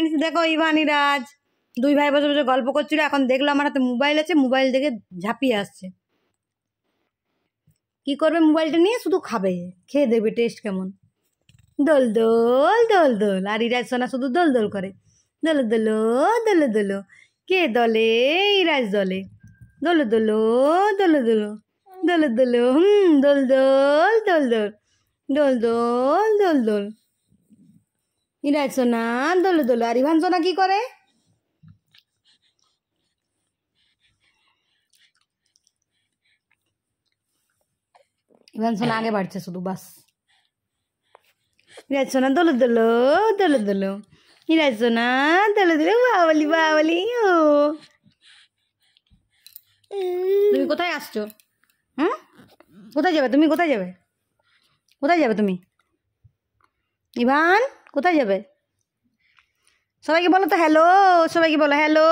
Friends, দেখো Ivan Iraj দুই ভাই বসে বসে গল্প করছিল। এখন দেখলো আমার হাতে মোবাইল আছে, মোবাইল দেখে ঝাঁপিয়ে আসছে। কি করবে? মোবাইলটা নিয়ে শুধু খাবে, খেয়ে দেখবে টেস্ট কেমন। দোল দোল দোল দোল। আর ইরাজ সোনা শুধু দোল দোল করে, দোলো দোলো দোলো দোলো। কে দলে? ইরাজ দলে। দোলো দোলো দোলো দোলো দোলো দোলো। দোল দোল দোল দোল দোল দোল দোল দোল। ইরাজ সোনা দোলো দোলো। আর ইভান সোনা কি করে? ইভান সোনা আগে বাড়ছে শুধু, বাস। ইরাজ সোনা দোলো দোলো দোলো দোলো। ইরাজ সোনা দোলো দোলো। বাবলি বাবলি। ও তুমি কোথায় আসছো? হুম, কোথায় যাবে তুমি? কোথায় যাবে? কোথায় যাবে তুমি? ইভান কোথায় যাবে? সবাইকে বলো তো হ্যালো। সবাইকে বলো হ্যালো।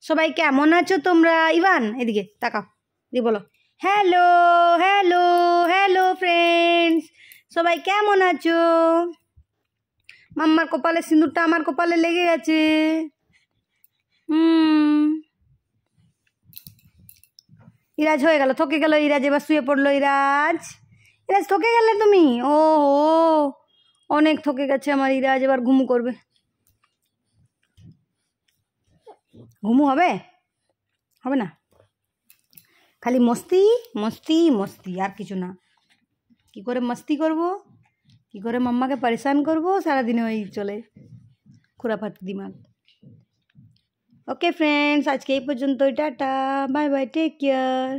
সবাই কেমন আছো তোমরা? ইভান এদিকে তাকাও, এদিকে বলো হ্যালো হ্যালো হ্যালো ফ্রেন্ডস। সবাই কেমন আছো? মাম্মার কপালে সিঁদুরটা আমার কপালে লেগে গেছে। ইরাজ হয়ে গেল, থকে গেল ইরাজ, এবার শুয়ে পড়লো ইরাজ। ইরাজ থকে গেলে তুমি? ও অনেক থকে গেছে আমার ইরাজ, এবার ঘুমু করবে। ঘুমু হবে? হবে না, খালি মস্তি মস্তি মস্তি, আর কিছু না। কি করে মস্তি করব, কি করে মাম্মাকে পরেশান করব, সারাদিনে ওই চলে খুরাফাতি দিমাগ। ওকে ফ্রেন্ডস, আজকে এই পর্যন্ত, tata bye bye, take care.